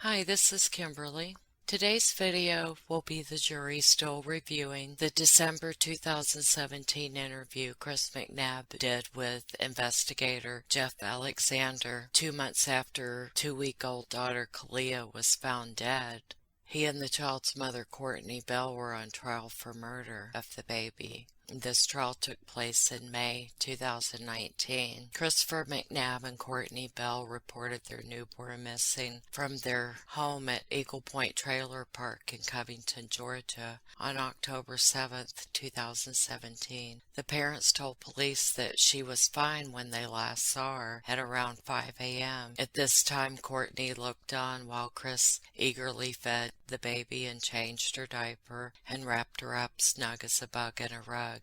Hi, this is Kimberly. Today's video will be the jury still reviewing the December 2017 interview Chris McNabb did with investigator Jeff Alexander 2 months after 2-week-old daughter Caliyah was found dead. He and the child's mother, Cortney Bell, were on trial for murder of the baby. This trial took place in May 2019. Christopher McNabb and Cortney Bell reported their newborn missing from their home at Eagle Point Trailer Park in Covington, Georgia on October 7, 2017. The parents told police that she was fine when they last saw her at around 5 a.m. At this time, Cortney looked on while Chris eagerly fed the baby and changed her diaper and wrapped her up snug as a bug in a rug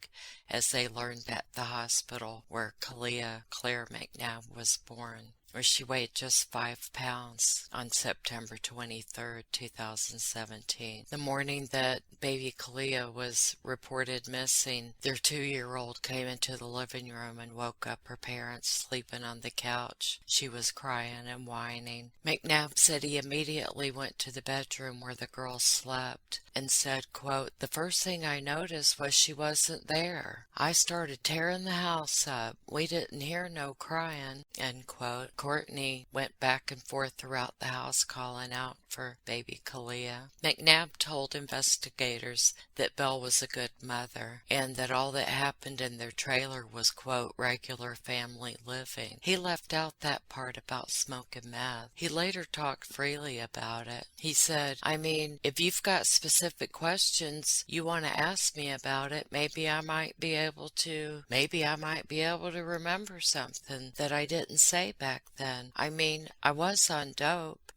as they learned at the hospital where Caliyah Claire McNabb was born, where she weighed just 5 pounds on September 23, 2017. The morning that baby Caliyah was reported missing, their 2-year-old came into the living room and woke up her parents sleeping on the couch. She was crying and whining. McNabb said he immediately went to the bedroom where the girls slept and said, quote, "The first thing I noticed was she wasn't there. I started tearing the house up. We didn't hear no crying," end quote. Cortney went back and forth throughout the house calling out for baby Caliyah. McNabb told investigators that Bell was a good mother and that all that happened in their trailer was, quote, "regular family living." He left out that part about smoking meth. He later talked freely about it. He said, "I mean, if you've got specific questions you want to ask me about it, maybe I might be able to remember something that I didn't say back then. I mean, I was on dope."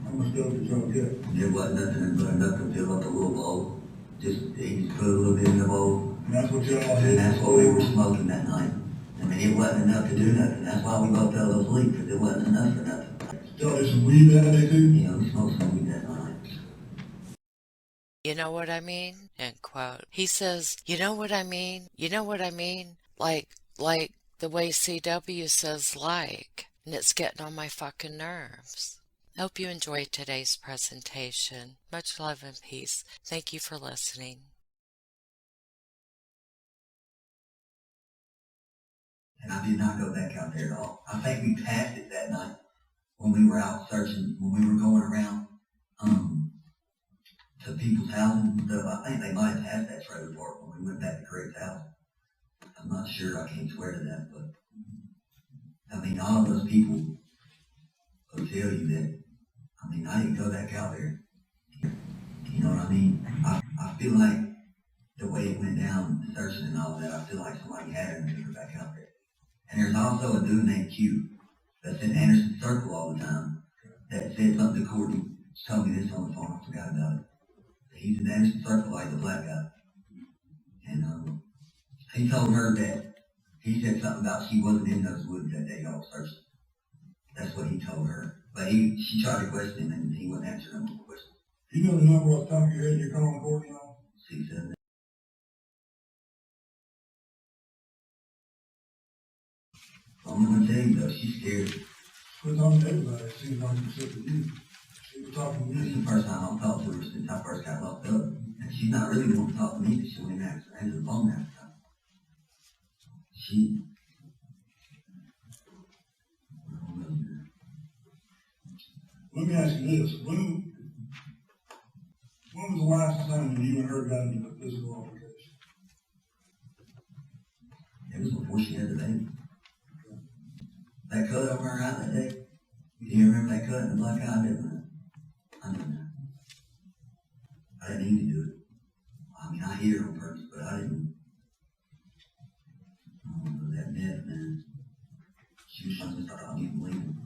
How much dope did y'all get? There wasn't nothing but enough to fill up a little bowl. He just put a little bit in the bowl. And that's what y'all did? And that's what we were smoking that night. I mean, it wasn't enough to do nothing. That's why we both fell asleep, because it wasn't enough for nothing. Y'all did some weed that day too? Yeah, we smoked some weed that night. You know what I mean? End quote. He says, you know what I mean? You know what I mean? Like the way CW says like, and it's getting on my fucking nerves. Hope you enjoyed today's presentation. Much love and peace. Thank you for listening. And I did not go back out there at all. I think we passed it that night when we were out searching, when we were going around to people's houses and stuff. I think they might have passed that trailer park when we went back to Craig's house. I'm not sure. I can't swear to that, but I mean, all of those people will tell you that. I mean, I didn't go back out there. You know what I mean? I feel like the way it went down, the searching and all that, I feel like somebody had her and took her back out there. And there's also a dude named Q that's in Anderson Circle all the time that said something to Courtney. She told me this on the phone. I forgot about it. He's in Anderson Circle like the black guy. And he told her that he said something about she wasn't in those woods that day y'all searched. That's what he told her. But she tried to question him and he wouldn't answer no more questions. You know the number off the top of your head you're calling Courtney on? 678. I'm gonna tell you though, she's scared. Quit talking to everybody. It seems like you said to you. She was talking to me. This is the first time I've talked to her since I first got locked up. And she's not really wanting to talk to me because she won't even answer the phone half the time. Let me ask you this. When was the last time when you and her got into a physical altercation? It was before she had the baby. That cut over her eye that day. Do you remember that cut in the black eye? I didn't. I didn't need to do it. I mean, I hit her on purpose, but I didn't. That meth, man. She was trying to start me from leaving.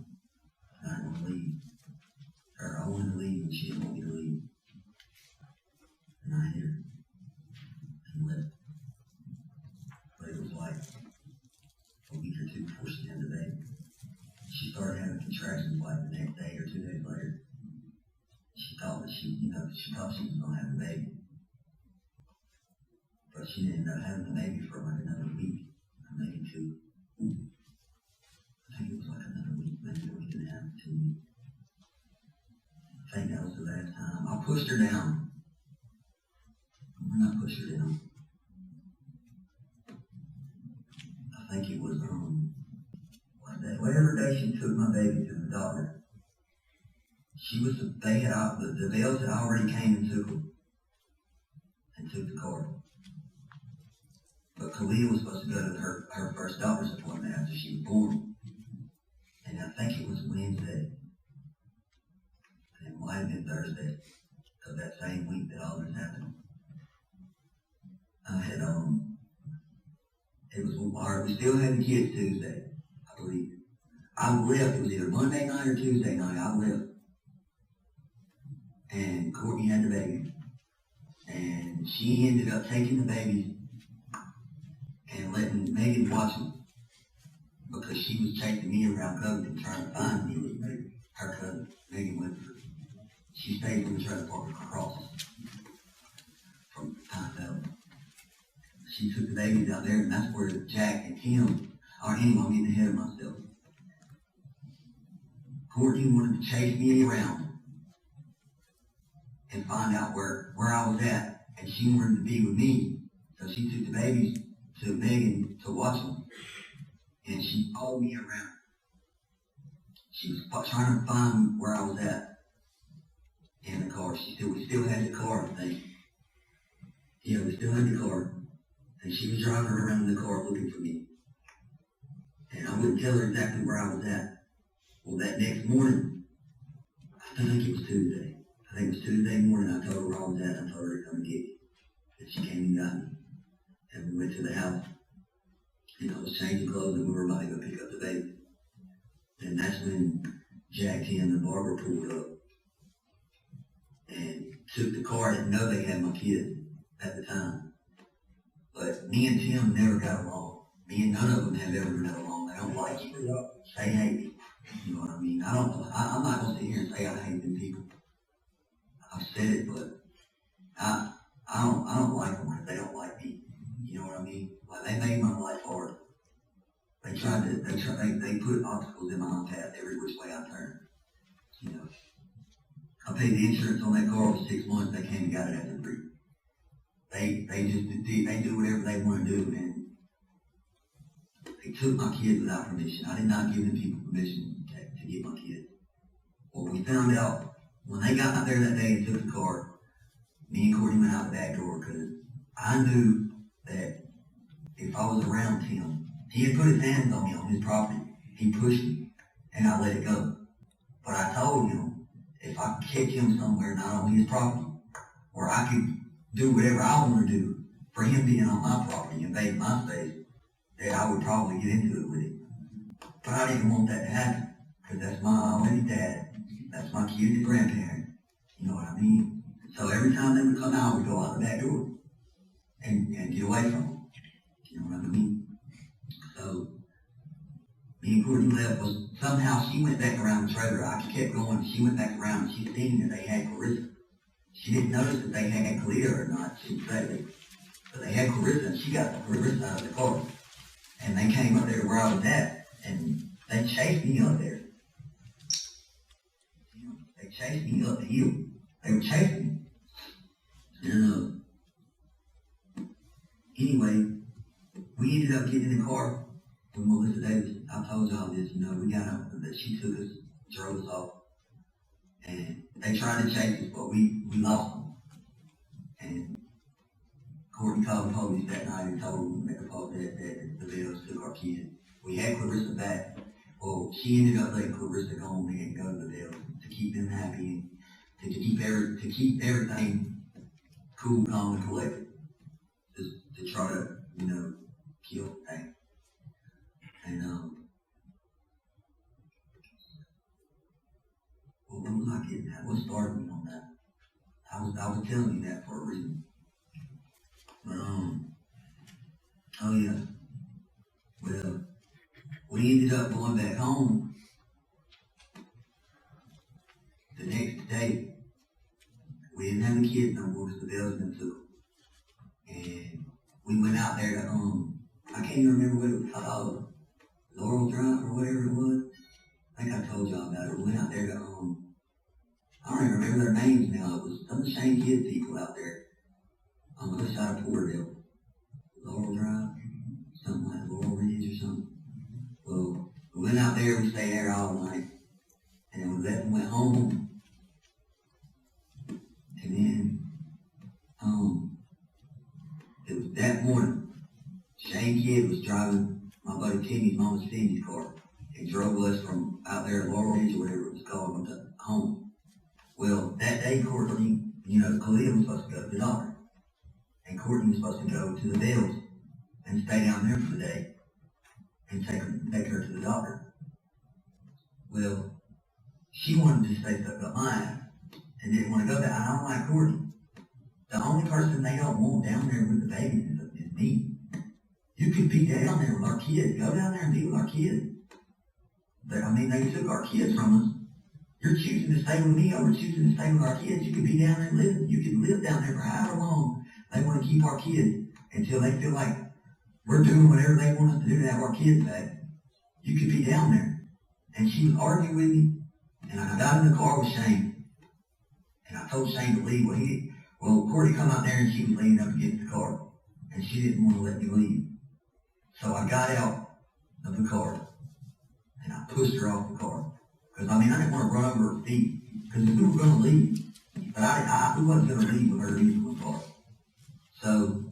And I didn't want to leave. I wanted to leave, and she didn't want me to leave. And I hit her. And left. But it was like a week or two before she had the baby. She started having contractions like the next day or 2 days later. She thought that she was going to have a baby. But she didn't end up having a baby for like another week, or maybe 2. I think it was like another week, maybe a week and a half, 2 weeks. I think that was the last time. I pushed her down. When I pushed her down, I think it was whatever day she took my baby to the doctor. The Bells had already came and took the car. But Caliyah was supposed to go to her first doctor's appointment after she was born. And I think it was Wednesday. And it might have been Thursday of that same week that all this happened. I had, we still had the kids Tuesday, I believe. I left, it was either Monday night or Tuesday night, I left. And Cortney had the baby. And she ended up taking the baby and letting Megan watch him. Because she was chasing me around Covington trying to find me with Megan. Her cousin, Megan Winford. She stayed in the trailer park across from Pineville. She took the babies out there, and that's where Jack and Tim, anyway, I'm getting ahead of myself. Cortney wanted to chase me around and find out where I was at, and she wanted to be with me. So she took the babies to Megan to watch them, and she followed me around. She was trying to find where I was at in the car. We still had the car, I think. Yeah, we still had the car. And she was driving around in the car looking for me. And I wouldn't tell her exactly where I was at. Well, that next morning, I think it was Tuesday. I think it was Tuesday morning, I told her where I was at. I told her to come and get me. And she came and got me. And we went to the house. And I was changing clothes and we were about to go pick up the baby. And that's when Jack, Tim, and Barbara pulled up and took the car. I didn't know they had my kid at the time. But me and Tim never got along. Me and none of them have ever got along. They don't like each other. They hate me. You know what I mean? I'm not going to sit here and say I hate them people. I've said it, but I don't like them because they don't like me. You know what I mean? Like, they made my life hard. They put obstacles in my own path every which way I turn. You know. I paid the insurance on that car for 6 months. They came and got it after 3. They do whatever they want to do, and they took my kids without permission. I did not give them people permission to get my kids. Well, we found out when they got out there that day and took the car, me and Cortney went out the back door because I knew that if I was around him, he had put his hands on me on his property. He pushed me, and I let it go. But I told him if I could catch him somewhere not on his property, where I could do whatever I want to do for him being on my property, invading my space, that I would probably get into it with him. But I didn't want that to happen, because that's my already dad. That's my kid's grandparent. You know what I mean? So every time they would come out, we'd go out the back door and get away from them. You know what I mean? So me and Cortney left. Was somehow she went back around the trailer. I kept going. She went back around and she seen that they had Clarissa. She didn't notice that they had Caliyah or not. She said it. But they had Clarissa, and she got the Clarissa out of the car. And they came up there where I was at, and they chased me up there. You know, they chased me up the hill. They were chasing me. And anyway, we ended up getting in the car with Melissa Davis. I told y'all this, you know, we got up, that she took us, drove us off. And they tried to chase us, but we lost them. And Cortney called the police that night and told them that the Bells took our kid. We had Clarissa back. Well, she ended up letting Clarissa go on there and go to the Bells to keep them happy and to keep everything cool, calm, and collected. Just to try to, you know, kill things. And what was I getting at? What started me on that? I was telling you that for a reason. But oh yeah. Well, we ended up going back home the next day. We didn't have the kids no more because the Bells been took. And we went out there to I can't even remember what it was called, Laurel Drive or whatever it was. I think I told y'all about it. We went out there to I don't even remember their names now. It was some of the Shane Kidd people out there on the other side of Porterville. Laurel Drive, something like Laurel Ridge or something. Well, we went out there, we stayed there all night, and then we left and went home. And then, it was that morning, Shane Kidd was driving my buddy Timmy's mama's Cindy's car. He drove us from out there at Laurel Ridge or whatever it was called to home. Well, that day, Cortney, Caliyah was supposed to go to the doctor. And Cortney was supposed to go to the Bells and stay down there for the day and take her to the doctor. Well, she wanted to stay stuck up my ass and didn't want to go there. I don't like Cortney. The only person they don't want down there with the babies is me. You could be down there with our kids. Go down there and be with our kids. But, they took our kids from us. You're choosing to stay with me over choosing to stay with our kids. You could be down there living. You could live down there for however long they want to keep our kids until they feel like we're doing whatever they want us to do to have our kids back. You could be down there. And she was arguing with me, and I got in the car with Shane. And I told Shane to leave. Well, Cortney come out there and she was leaning up against the car. And she didn't want to let me leave. So I got out of the car and I pushed her off the car. Because I didn't want to run over her feet. Because we were going to leave. But we wasn't going to leave with her in the car. So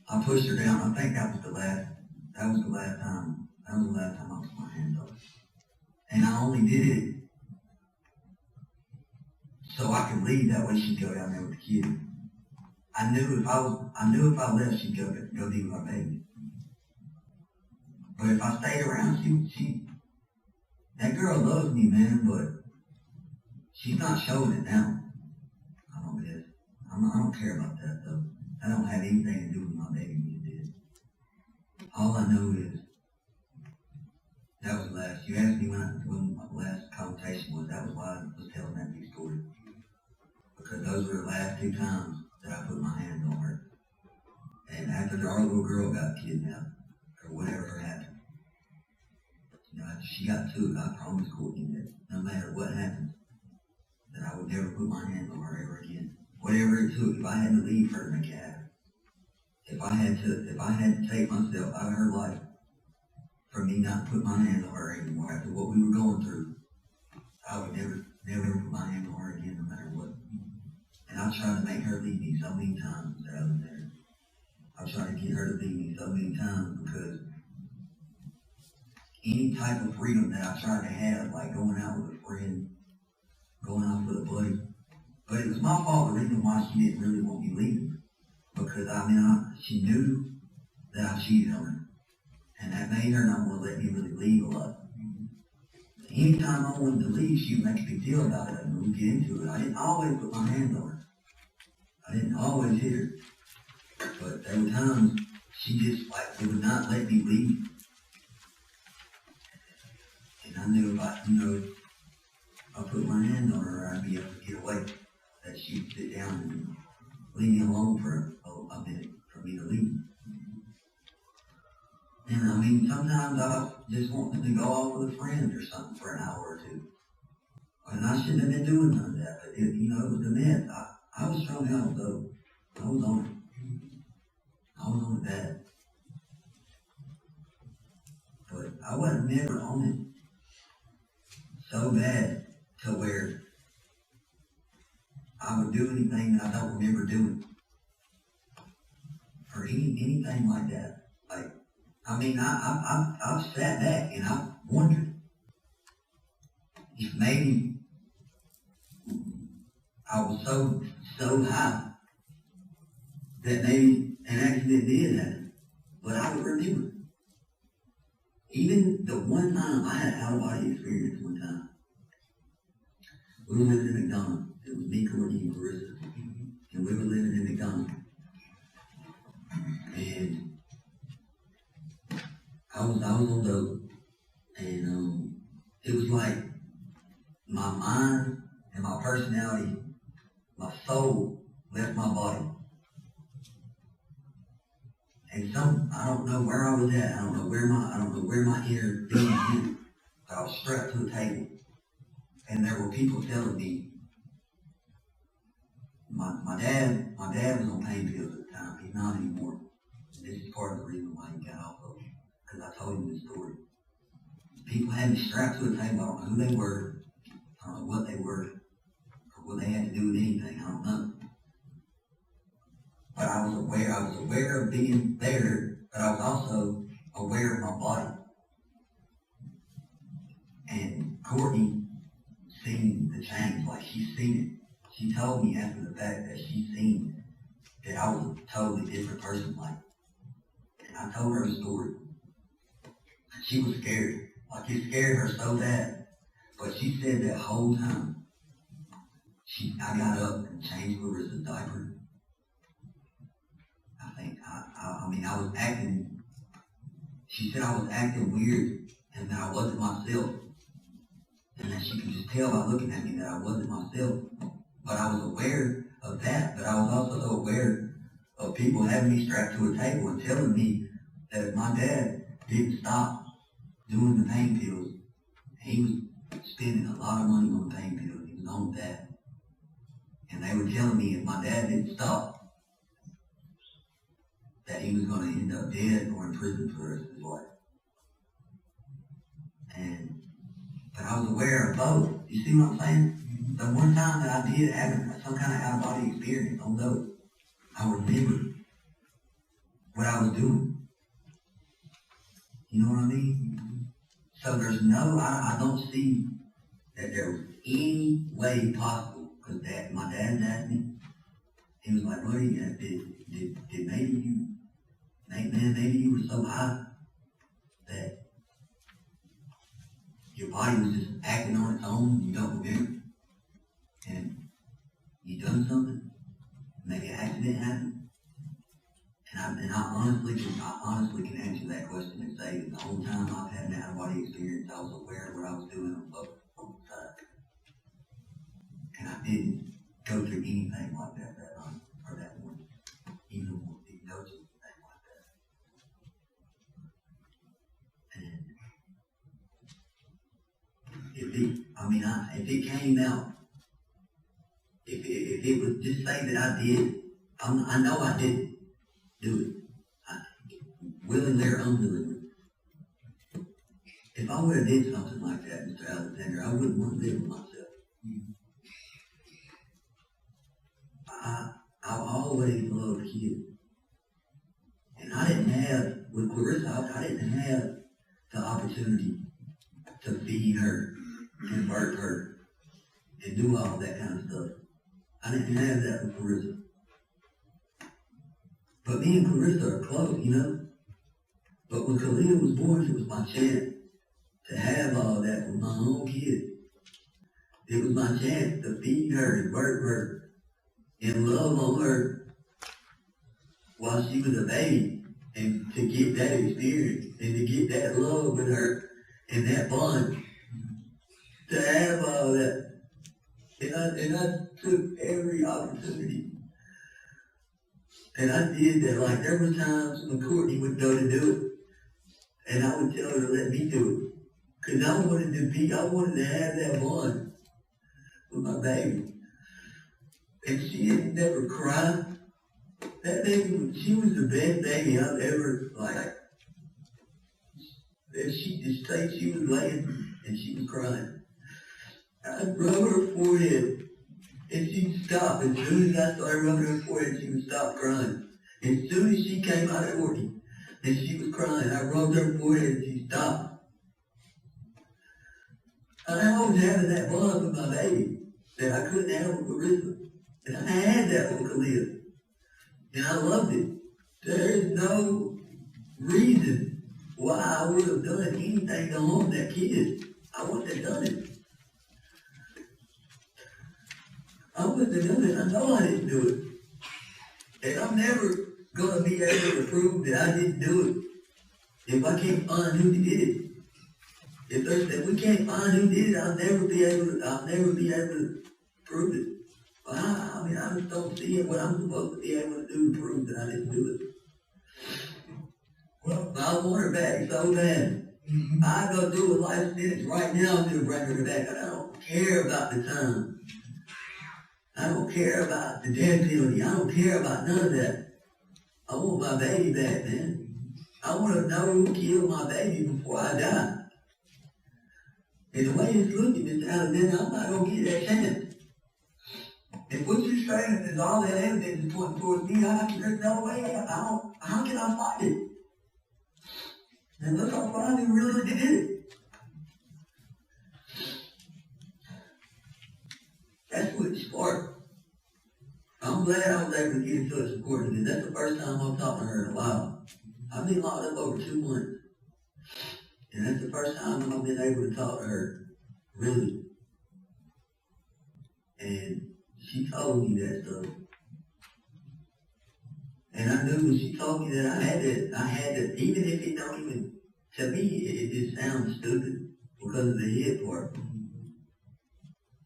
I pushed her down. I think that was the last time. That was the last time I put my hands on her. And I only did it so I could leave. That way she'd go down there with the kids. I knew if I left, she'd go be with our baby. But if I stayed around, that girl loves me, man, but she's not showing it now. I don't care about that, though. That don't have anything to do with my baby being dead. All I know is that was the last. You asked me when my last conversation was. That was why I was telling that big story. Because those were the last two times that I put my hands on her. And after our little girl got kidnapped, or whatever happened, after she got to it, I promised Cortney that no matter what happens, that I would never put my hands on her ever again. Whatever it took, if I had to leave her to make it happen, if I had to take myself out of her life for me not to put my hands on her anymore after what we were going through, I would never put my hands on her again no matter what. And I tried to make her leave me so many times that I was there. I tried to get her to leave me so many times because any type of freedom that I tried to have, like going out with a friend, going out with a buddy, but it was my fault, the reason why she didn't really want me leaving. Because, she knew that I cheated on her. And that made her not want to let me really leave a lot. Anytime I wanted to leave, she would make a big deal about it, and we'd get into it. I didn't always put my hands on her. I didn't always hit her. But there were times she just, would not let me leave. And I knew if I put my hands on her, I'd be able to get away. That she'd sit down and leave me alone for a minute for me to leave. And sometimes I just want to go off with a friend or something for an hour or two. And I shouldn't have been doing none of that, but it was the mess. I was strung out though. I was on it. I was on it bad. But I wasn't never on it so bad to where I would do anything that I don't remember doing. Or anything like that. I've sat back and I've wondered if maybe I was so high that maybe an accident did happen. But I would remember. Even the one time I had an out-of-body experience one time. We were living in McDonald's. It was me, Cortney, and Marissa. And we were living in McDonald's. And I was on dope. And it was like my mind and my personality, my soul left my body. And I don't know where I was at. I don't know where my inner being went. But I was strapped to a table. And there were people telling me, my dad was on pain pills at the time. He's not anymore. And this is part of the reason why he got off of them, because I told him this story. People had me strapped to a table. I don't know who they were. I don't know what they were, or what they had to do with anything. I don't know. But I was aware of being there, but I was also aware of my body. And Cortney seen the change, like she's seen it. She told me after the fact that she seen that I was a totally different person, like. And I told her the story. And she was scared. Like it scared her so bad. But she said that whole time, I got up and changed Clarissa's diaper. I was acting, she said I was acting weird and that I wasn't myself. And that she could just tell by looking at me that I wasn't myself. But I was aware of that, but I was also aware of people having me strapped to a table and telling me that if my dad didn't stop doing the pain pills, he was spending a lot of money on the pain pills. He was on that. And they were telling me if my dad didn't stop, that he was going to end up dead or in prison for the rest of his life. But I was aware of both. You see what I'm saying? The one time that I did have some kind of out-of-body experience on those, I remember what I was doing. You know what I mean? So there's I don't see that there was any way possible, because my dad asked me, he was like, buddy, did maybe you were so high that your body was just acting on its own, you don't remember, and you done something, maybe an accident happened, and I honestly can answer that question and say that the whole time I've had an out-of-body experience, I was aware of what I was doing on both sides, and I didn't go through anything like that night or that morning, even more, didn't go through anything like that, and if it came out, if it was just say that I did, I know I didn't do it, willingly or unwillingly. If I would have did something like that, Mr. Alexander, I wouldn't want to live with myself. I always loved kids. And I didn't have, with Clarissa, I didn't have the opportunity to feed her and birth her and do all that kind of stuff. I didn't have that with Clarissa. But me and Clarissa are close, you know. But when Caliyah was born, it was my chance to have all that with my own kid. It was my chance to feed her and birth her and love on her while she was a baby, and to get that experience and to get that love with her and that bond, to have all that. And I took every opportunity. And I did that. Like, there were times when Cortney would go to do it, and I would tell her to let me do it. Because I wanted to have that bond with my baby. And she didn't never cry. That baby, she was the best baby I've ever, like, if she just say she was laying and she was crying, I'd rub her forehead and she'd stop. As soon as I started rubbing her forehead, she would stop crying. As soon as she came out of Cortney and she was crying, I rubbed her forehead and she stopped. I was having that bond with my baby that I couldn't have with Clarissa. And I had that with Caliyah. And I loved it. There is no reason why I would have done anything to harm that kid. I wouldn't have done it. I wouldn't have done it. I know I didn't do it. And I'm never going to be able to prove that I didn't do it if I can't find who did it. If we can't find who did it, I'll never be able to prove it. But I just don't see it what I'm supposed to be able to do to prove that I didn't do it. Well, I want her back so bad. I go do a life sentence right now to bring her back. I don't care about the time. I don't care about the death penalty. I don't care about none of that. I want my baby back, man. I want to know who killed my baby before I die. And the way it's looking, Mr. Alexander, I'm not going to get that chance. If what you're saying is all that evidence is pointing towards me, there's no way. How can I fight it? Unless I find who really did it. That's what sparked. I'm glad I was able to get in touch with Cortney, because that's the first time I've talked to her in a while. I've been locked up over 2 months. And that's the first time I've been able to talk to her, really. And she told me that stuff. And I knew when she told me that I had to, even if it don't even, to me, it just sounds stupid because of the hit part.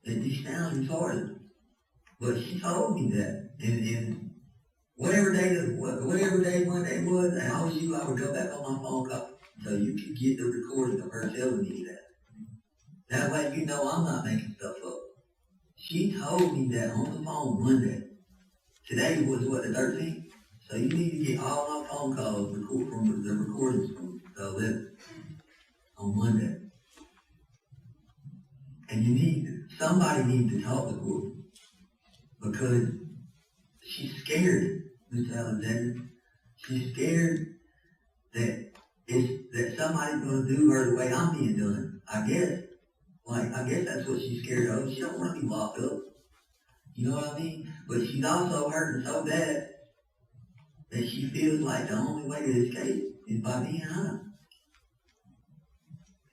It just sounds retarded. But she told me that. And whatever day Monday was, and I was you, I would go back on my phone call so you could get the recording of her telling me that. That way you know I'm not making stuff up. She told me that on the phone Monday. Today was what, the 13th? So you need to get all my phone calls from the recordings from the 11th on Monday. And somebody needs to talk to Cortney because she's scared, Mr. Alexander. She's scared that somebody's going to do her the way I'm being done. I guess that's what she's scared of. She don't want to be locked up. You know what I mean? But she's also hurting so bad that she feels like the only way to escape is by being high.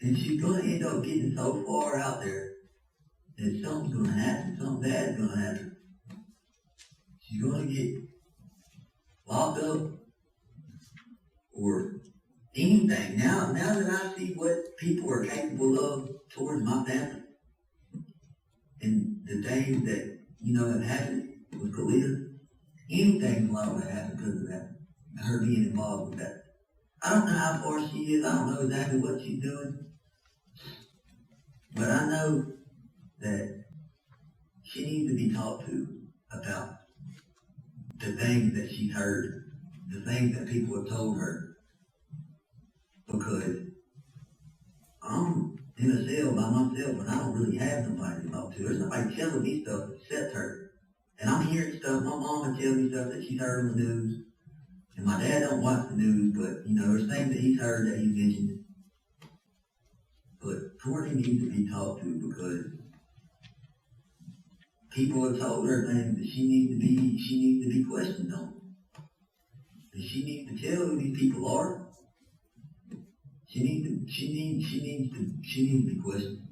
And she's going to end up getting so far out there that something's going to happen. Something bad's going to happen. She's going to get locked up or anything. Now that I see what people are capable of towards my family and the things that, have happened with Caliyah, anything's liable to happen because of that. Her being involved with that. I don't know how far she is. I don't know exactly what she's doing. But I know that she needs to be talked to about the things that she's heard, the things that people have told her. Because I'm in a cell by myself and I don't really have nobody to talk to. There's nobody telling me stuff except her. And I'm hearing stuff. My mama tells me stuff that she's heard on the news. And my dad don't watch the news, but, there's things that he's heard that he mentioned. But Cortney needs to be talked to because people have told her things that she needs to be questioned on. And she needs to tell who these people are. She needs to be questioned.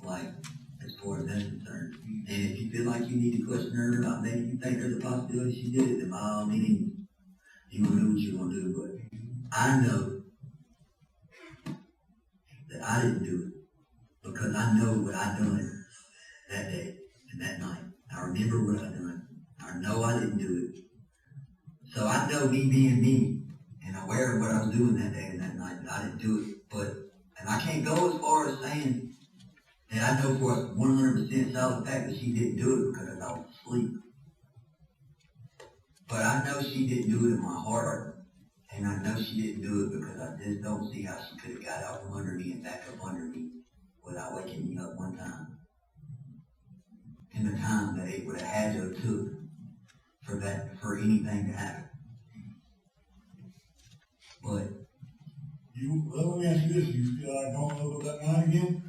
Like, as far as that's concerned. And if you feel like you need to question her about maybe you think there's a possibility she did it, then by all means, you're going to do what you're going to do. But I know that I didn't do it because I know what I done that day and that night. I remember what I done. I know I didn't do it. So I know me being me and aware of what I was doing that day and that night, that I didn't do it. And I can't go as far as saying that I know for a 100% solid fact that she didn't do it because I was asleep. But I know she didn't do it in my heart. And I know she didn't do it because I just don't see how she could have got out from under me and back up under me without waking me up one time. In the time that it would have had to have took for anything to happen. But let me ask you this, you feel like going over that night again?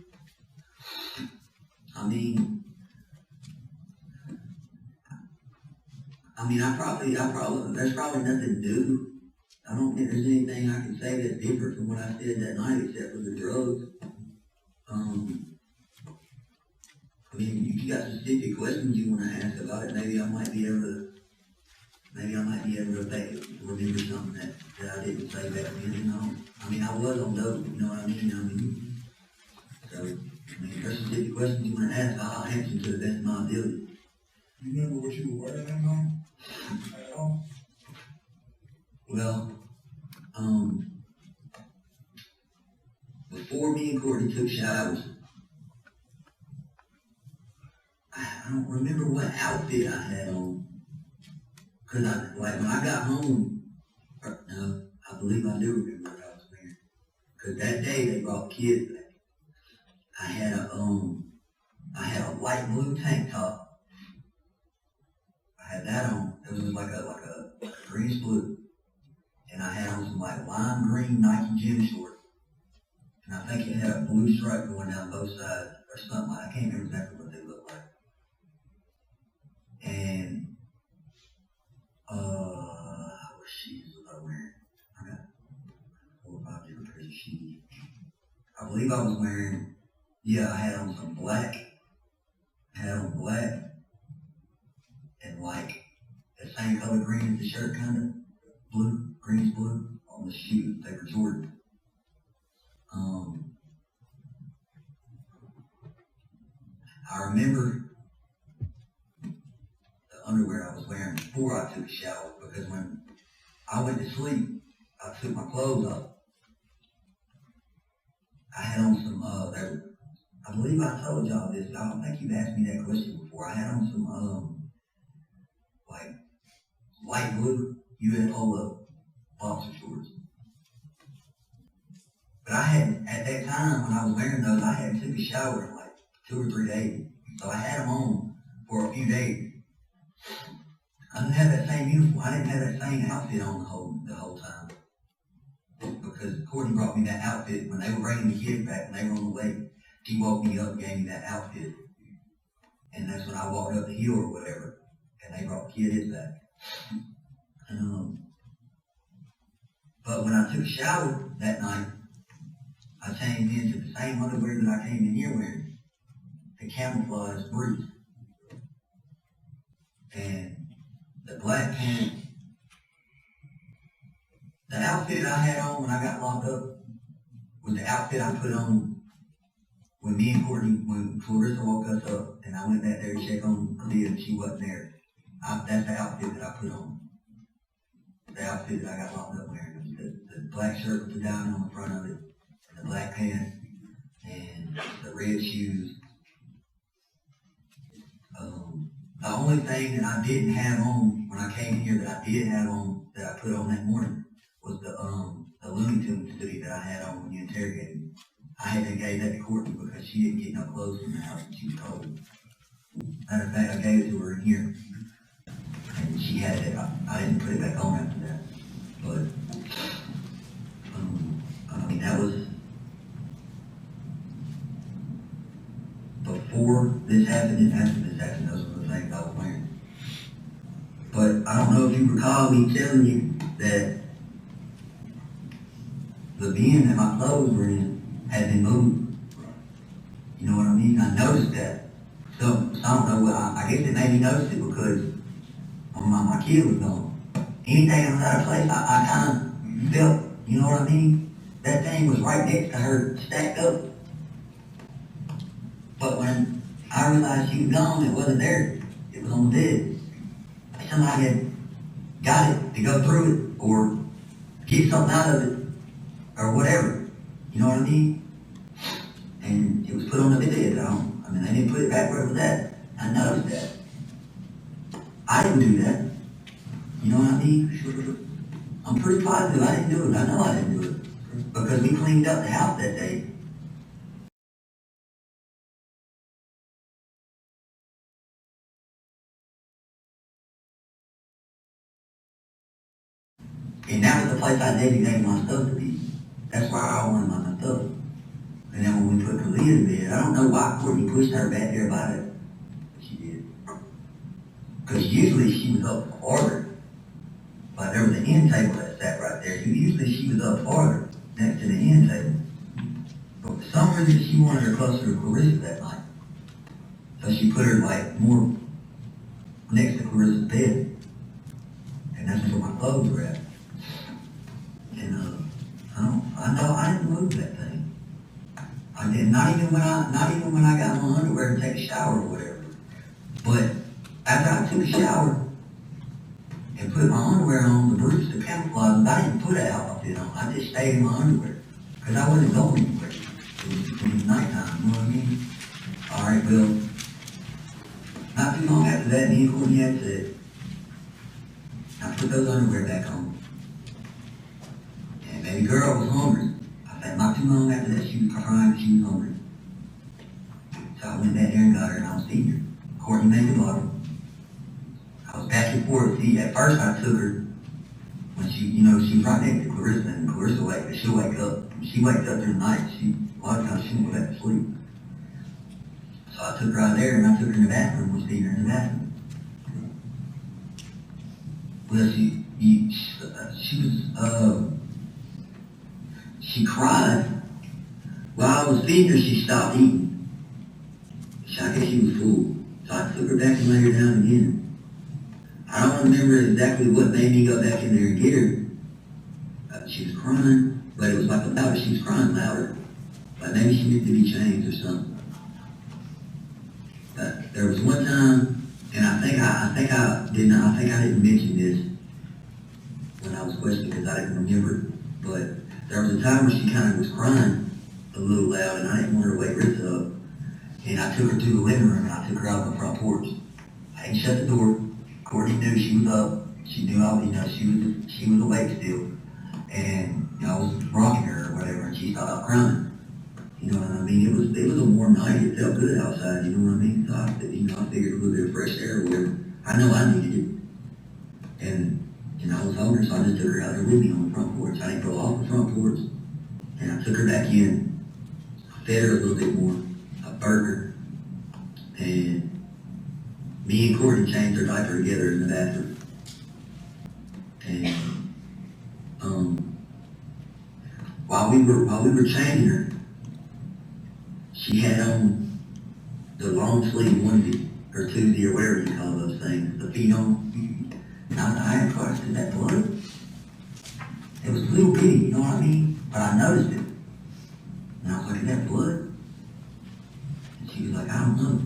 There's probably nothing new. I don't think there's anything I can say that's different from what I said that night except for the drugs. If you got specific questions you want to ask about it, maybe I might be able to remember something that I didn't say back then, I was on dope, you know what I mean? So, if there's specific questions you want to ask, I'll answer them to the best of my ability. You remember what you were wearing that night? At all? Well, before me and Cortney took showers, I don't remember what outfit I had on. Cause when I got home, no, I believe I do remember what I was wearing. Cause that day they brought kids back. I had a light blue tank top. I had that on. It was like a greenish blue. And I had on some like lime green Nike gym shorts. And I think it had a blue stripe going down both sides or something. I can't remember exactly what they looked like. And what shoes was I wearing? I got 4 or 5 different pairs of shoes. I believe I was wearing, I had on some black. I had on black and like the same color green as the shirt, kind of blue, greenish blue on the shoes. They were Jordan. I remember the underwear I was wearing before I took a shower, because when I went to sleep, I took my clothes off. I had on some, I believe I told y'all this. I don't think you've asked me that question before. I had on some, like, light blue U.S. Polo boxer shorts. But I had, at that time when I was wearing those, I hadn't took a shower in like 2 or 3 days. So I had them on for a few days. I didn't have that same uniform. I didn't have that same outfit on the whole time. Because Cortney brought me that outfit when they were bringing the kids back, when they were on the way. He woke me up and gave me that outfit. And that's when I walked up the hill or whatever. And they brought the kids back. But when I took a shower that night, I changed into the same underwear that I came in here wearing. The camouflage briefs. And the black pants. The outfit I had on when I got locked up was the outfit I put on when me and Cortney, when Clarissa woke us up and I went back there to check on Caliyah and she wasn't there. That's the outfit that I put on. The outfit that I got locked up wearing. The black shirt with the diamond on the front of it, and the black pants, and the red shoes. The only thing that I didn't have on when I came here that I did have on, that I put on that morning, was the Looney Tunes hoodie that I had on when you interrogated me. I had to gave that to Cortney because she didn't get no clothes from the house and she was cold. Matter of fact, I gave it to her in here. And she had it. I didn't put it back on after that. But, I mean, that was before this happened and after this happened. Those were the things I was wearing. But I don't know if you recall me telling you that the bin that my clothes were in had been moved. You know what I mean? I noticed that. So I don't know, I guess it made me notice it because my kid was gone. Anything that was out of place, I kind of felt, you know what I mean? That thing was right next to her, stacked up. But when I realized she was gone, it wasn't there. It was on the bed. Somebody had got it to go through it or get something out of it or whatever. You know what I mean? And it was put on the bed. I mean, they didn't put it back where it was at. I noticed that. I didn't do that. You know what I mean? I'm pretty positive I didn't do it. I know I didn't do it. Because we cleaned up the house that day. And that was the place I designated my stuff to be. That's where I wanted my stuff. And then when we put Caliyah in bed, I don't know why Cortney pushed her back there by it. But she did. Because usually she was up farther. Like there was an end table that sat right there. Usually she was up farther next to the end table. But for some reason she wanted her closer to Clarissa that night. So she put her like more next to Clarissa's bed. And that's where my clothes were at. And I know I didn't move that thing. I did not even when I got my underwear to take a shower or whatever. But after I took a shower and put my underwear on, the briefs, the camouflage, I didn't put an outfit on. I just stayed in my underwear because I wasn't going anywhere. it was nighttime, you know what I mean? Alright, well, not too long after that, me and Courtney had sex. I put those underwear back on. And baby girl was hungry. I said, not too long after that, she was crying because she was hungry. So I went back there and got her, and I was feeding her. Courtney made the bottle. I was back and forth. See, at first I took her when she, you know, she was right next to Clarissa, and Clarissa she'll wake up. When she wakes up during the night, a lot of times she won't go back to sleep. So I took her out there, and I took her in the bathroom, was feeding her in the bathroom. Well, she cried. While I was feeding her, she stopped eating. I guess she was full. So I took her back and laid her down again. I don't remember exactly what made me go back in there and get her. She was crying, but it was like louder. She was crying louder. Like maybe she needed to be changed or something. But there was one time, and I think I didn't mention this when I was questioned because I didn't remember. But there was a time where she kind of was crying a little loud, and I didn't want her to wake Rita up. And I took her to the living room, and I took her out on the front porch. I didn't shut the door. Courtney knew she was up. She knew she was awake still. And I was rocking her or whatever, and she stopped crying. You know what I mean? It was a warm night. It felt good outside. You know what I mean? So I figured a little bit of fresh air or whatever. I know I needed it. And I was hungry, so I just took her out there with me on the front porch. I didn't go off the front porch. And I took her back in. I fed her a little bit more. I burger. And me and Courtney changed her diaper together in the bathroom. And while we were changing her, she had on the long sleeve onesie or twosie or whatever you call those things, the feet on. And I had questioned, is that blood? It was a little bitty, you know what I mean? But I noticed it. And I was like, is that blood? And she was like, I don't know.